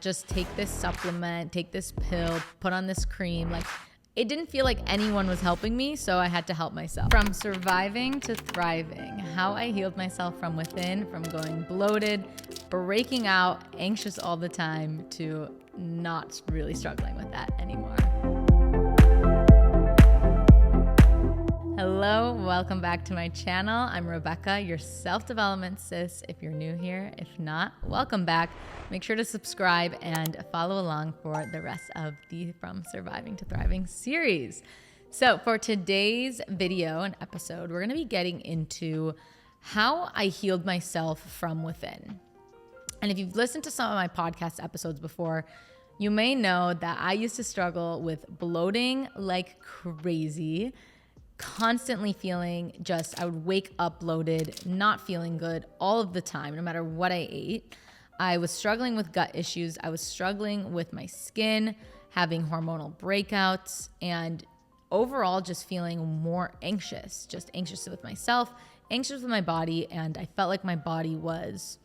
just take this supplement, take this pill, put on this cream. Like, it didn't feel like anyone was helping me, so I had to help myself. From surviving to thriving, how I healed myself from within, from going bloated, breaking out, anxious all the time, to not really struggling with that anymore. Hello, welcome back to my channel. I'm Rebecca, your self-development sis. If you're new here, if not, welcome back. Make sure to subscribe and follow along for the rest of the From Surviving to Thriving series. So for today's video and episode, we're gonna be getting into how I healed myself from within. And if you've listened to some of my podcast episodes before, you may know that I used to struggle with bloating like crazy, constantly feeling I would wake up bloated, not feeling good all of the time, no matter what I ate. I was struggling with gut issues. I was struggling with my skin, having hormonal breakouts, and overall just feeling more anxious, just anxious with myself, anxious with my body. And I felt like my body was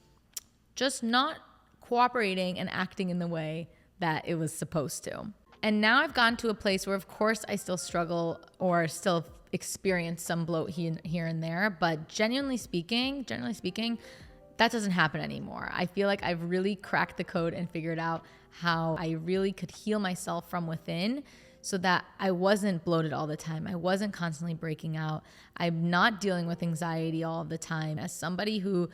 just not cooperating and acting in the way that it was supposed to. And now I've gotten to a place where, of course, I still struggle or still experience some bloat here and there, but generally speaking, that doesn't happen anymore. I feel like I've really cracked the code and figured out how I really could heal myself from within so that I wasn't bloated all the time. I wasn't constantly breaking out. I'm not dealing with anxiety all the time. As somebody who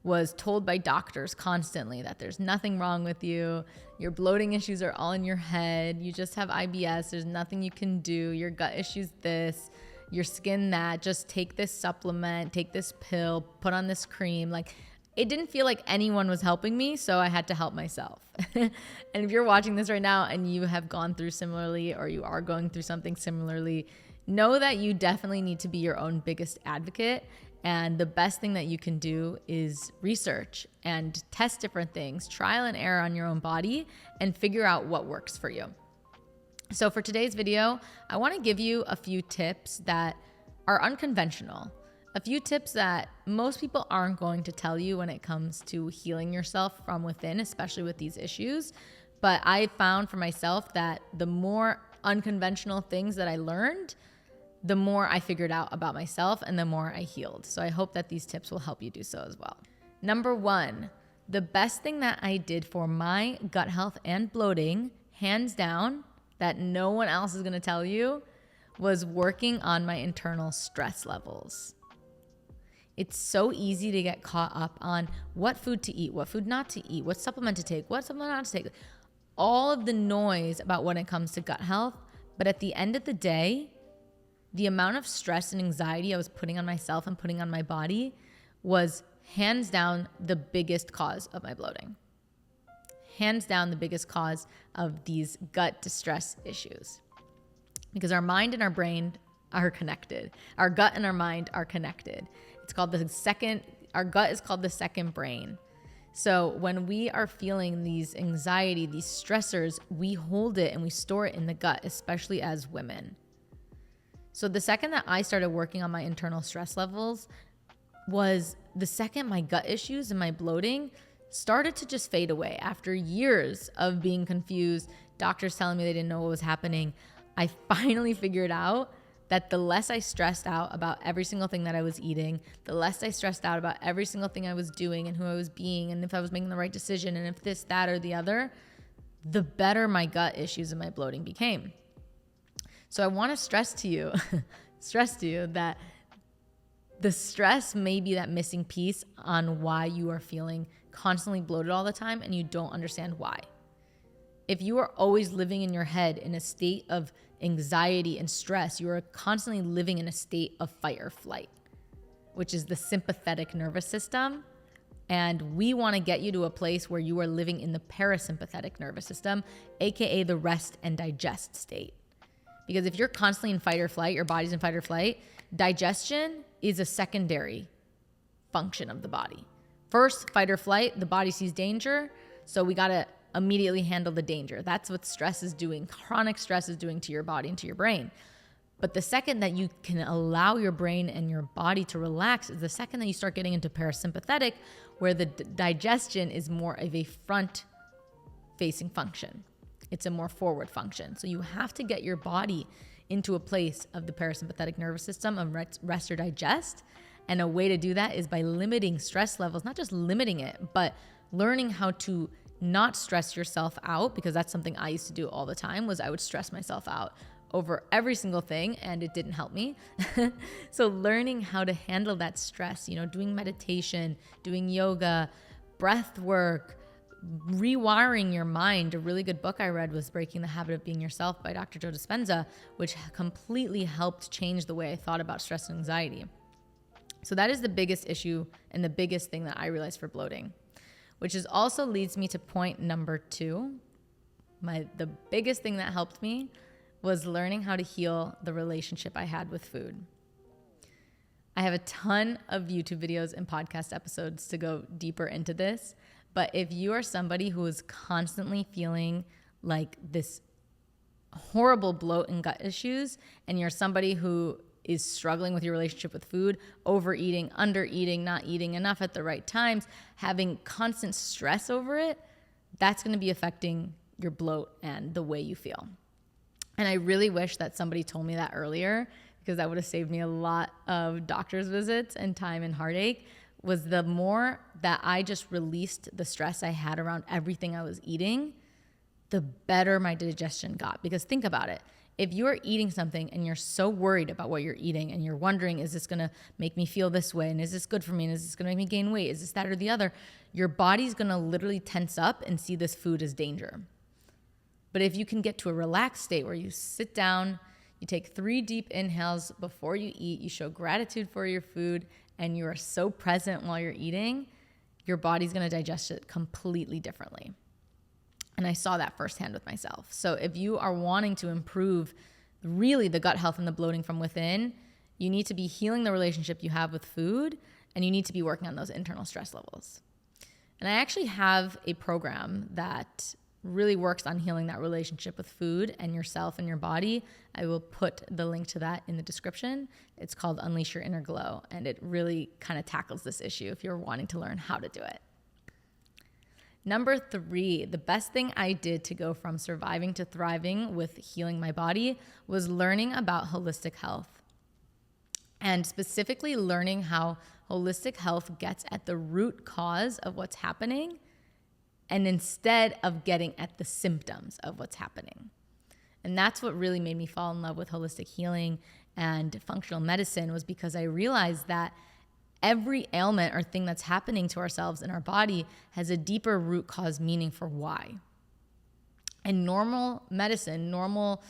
was told by doctors constantly that there's nothing wrong with you, your bloating issues are all in your head, you just have IBS, there's nothing you can do, your gut issues this, your skin that, just take this supplement, take this pill, put on this cream. Like, it didn't feel like anyone was helping me, so I had to help myself. And if you're watching this right now and you have gone through similarly, or you are going through something similarly, know that you definitely need to be your own biggest advocate. And the best thing that you can do is research and test different things, trial and error on your own body, and figure out what works for you. So for today's video, I want to give you a few tips that are unconventional, a few tips that most people aren't going to tell you when it comes to healing yourself from within, especially with these issues. But I found for myself that the more unconventional things that I learned, the more I figured out about myself and the more I healed. So I hope that these tips will help you do so as well. Number one, the best thing that I did for my gut health and bloating, hands down, that no one else is going to tell you, was working on my internal stress levels. It's so easy to get caught up on what food to eat, what food not to eat, what supplement to take, what supplement not to take. All of the noise about when it comes to gut health. But at the end of the day, the amount of stress and anxiety I was putting on myself and putting on my body was hands down the biggest cause of my bloating. Hands down the biggest cause of these gut distress issues. Because our mind and our brain are connected. Our gut and our mind are connected. Our gut is called the second brain. So when we are feeling these anxiety, these stressors, we hold it and we store it in the gut, especially as women. So the second that I started working on my internal stress levels was the second my gut issues and my bloating started to just fade away. After years of being confused, doctors telling me they didn't know what was happening, I finally figured out that the less I stressed out about every single thing that I was eating, the less I stressed out about every single thing I was doing and who I was being and if I was making the right decision and if this, that, or the other, the better my gut issues and my bloating became. So I want to stress to you that the stress may be that missing piece on why you are feeling constantly bloated all the time and you don't understand why. If you are always living in your head in a state of anxiety and stress, you are constantly living in a state of fight or flight, which is the sympathetic nervous system. And we want to get you to a place where you are living in the parasympathetic nervous system, aka the rest and digest state. Because if you're constantly in fight or flight, your body's in fight or flight, digestion is a secondary function of the body. First, fight or flight, the body sees danger, so we got to immediately handle the danger. That's what stress is doing. Chronic stress is doing to your body and to your brain. But the second that you can allow your brain and your body to relax is the second that you start getting into parasympathetic, where the digestion is more of a front facing function. It's a more forward function. So you have to get your body into a place of the parasympathetic nervous system of rest or digest. And a way to do that is by limiting stress levels, not just limiting it, but learning how to not stress yourself out, because that's something I used to do all the time, was I would stress myself out over every single thing and it didn't help me. So learning how to handle that stress, doing meditation, doing yoga, breath work, rewiring your mind. A really good book I read was Breaking the Habit of Being Yourself by Dr. Joe Dispenza, which completely helped change the way I thought about stress and anxiety. So that is the biggest issue and the biggest thing that I realized for bloating, which is also leads me to point number 2. The biggest thing that helped me was learning how to heal the relationship I had with food. I have a ton of YouTube videos and podcast episodes to go deeper into this, but if you are somebody who is constantly feeling like this horrible bloat and gut issues, and you're somebody who is struggling with your relationship with food, overeating, undereating, not eating enough at the right times, having constant stress over it, that's going to be affecting your bloat and the way you feel. And I really wish that somebody told me that earlier, because that would have saved me a lot of doctor's visits and time and heartache. Was the more that I just released the stress I had around everything I was eating, the better my digestion got. Because think about it. If you're eating something and you're so worried about what you're eating and you're wondering, is this going to make me feel this way? And is this good for me? And is this going to make me gain weight? Is this that or the other? Your body's going to literally tense up and see this food as danger. But if you can get to a relaxed state where you sit down, you take 3 deep inhales before you eat, you show gratitude for your food, and you are so present while you're eating, your body's going to digest it completely differently. And I saw that firsthand with myself. So if you are wanting to improve really the gut health and the bloating from within, you need to be healing the relationship you have with food, and you need to be working on those internal stress levels. And I actually have a program that really works on healing that relationship with food and yourself and your body. I will put the link to that in the description. It's called Unleash Your Inner Glow, and it really kind of tackles this issue if you're wanting to learn how to do it. Number 3, the best thing I did to go from surviving to thriving with healing my body was learning about holistic health. And specifically learning how holistic health gets at the root cause of what's happening, and instead of getting at the symptoms of what's happening. And that's what really made me fall in love with holistic healing and functional medicine, was because I realized that every ailment or thing that's happening to ourselves in our body has a deeper root cause meaning for why. And normal medicine, normal,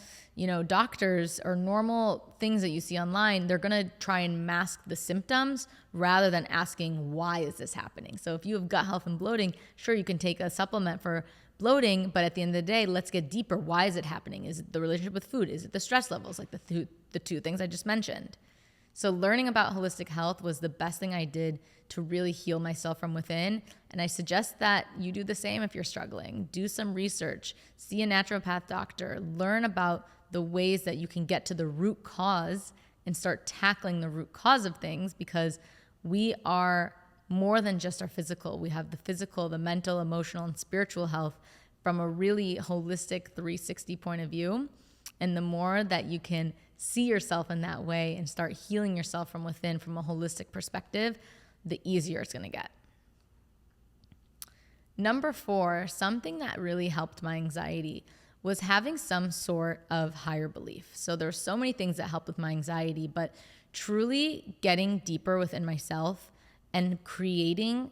doctors or normal things that you see online, they're going to try and mask the symptoms rather than asking, why is this happening? So if you have gut health and bloating, sure, you can take a supplement for bloating, but at the end of the day, let's get deeper. Why is it happening? Is it the relationship with food? Is it the stress levels, like the two things I just mentioned? So learning about holistic health was the best thing I did to really heal myself from within. And I suggest that you do the same if you're struggling. Do some research, see a naturopath doctor, learn about the ways that you can get to the root cause and start tackling the root cause of things, because we are more than just our physical. We have the physical, the mental, emotional, and spiritual health from a really holistic 360 point of view. And the more that you can see yourself in that way and start healing yourself from within from a holistic perspective, the easier it's going to get. Number 4, something that really helped my anxiety was having some sort of higher belief. So there's so many things that help with my anxiety, but truly getting deeper within myself and creating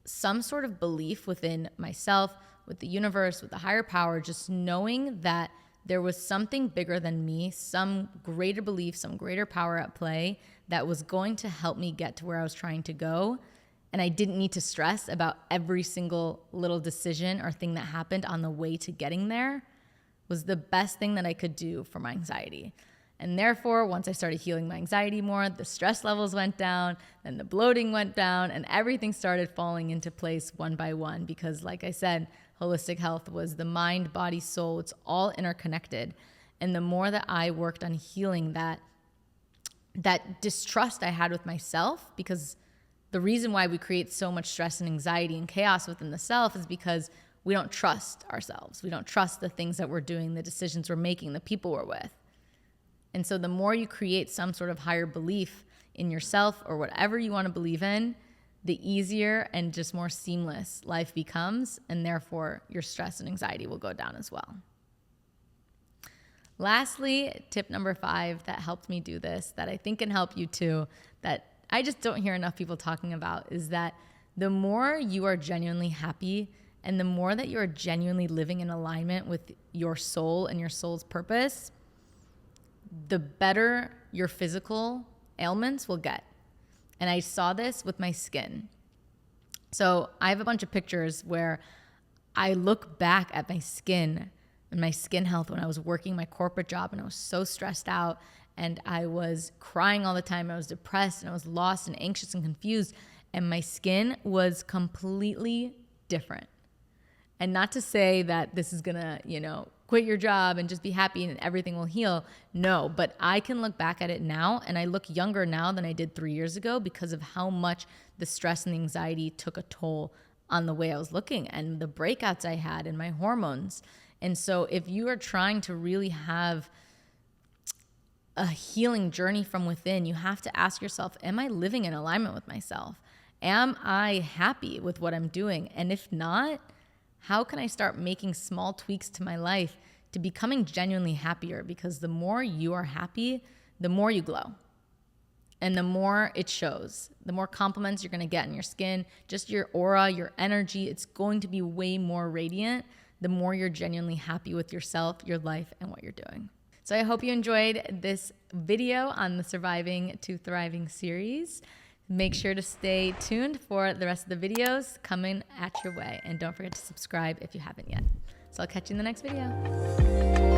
some sort of belief within myself, with the universe, with the higher power, just knowing that there was something bigger than me, some greater belief, some greater power at play that was going to help me get to where I was trying to go. And I didn't need to stress about every single little decision or thing that happened on the way to getting there. Was the best thing that I could do for my anxiety. And therefore, once I started healing my anxiety more, the stress levels went down, then the bloating went down, and everything started falling into place one by one. Because like I said, holistic health was the mind, body, soul. It's all interconnected. And the more that I worked on healing that distrust I had with myself, because the reason why we create so much stress and anxiety and chaos within the self is because we don't trust ourselves. We don't trust the things that we're doing, the decisions we're making, the people we're with. And so the more you create some sort of higher belief in yourself or whatever you want to believe in, the easier and just more seamless life becomes, and therefore your stress and anxiety will go down as well. Lastly, tip number 5 that helped me do this, that I think can help you too, that I just don't hear enough people talking about, is that the more you are genuinely happy and the more that you are genuinely living in alignment with your soul and your soul's purpose, the better your physical ailments will get. And I saw this with my skin. So I have a bunch of pictures where I look back at my skin and my skin health when I was working my corporate job and I was so stressed out and I was crying all the time. I was depressed and I was lost and anxious and confused, and my skin was completely different. And not to say that this is gonna, quit your job and just be happy and everything will heal. No, but I can look back at it now and I look younger now than I did 3 years ago because of how much the stress and the anxiety took a toll on the way I was looking and the breakouts I had and my hormones. And so if you are trying to really have a healing journey from within, you have to ask yourself, am I living in alignment with myself? Am I happy with what I'm doing? And if not, how can I start making small tweaks to my life to becoming genuinely happier? Because the more you are happy, the more you glow. And the more it shows, the more compliments you're going to get in your skin, just your aura, your energy, it's going to be way more radiant the more you're genuinely happy with yourself, your life, and what you're doing. So I hope you enjoyed this video on the Surviving to Thriving series. Make sure to stay tuned for the rest of the videos coming at your way. And don't forget to subscribe if you haven't yet. So I'll catch you in the next video.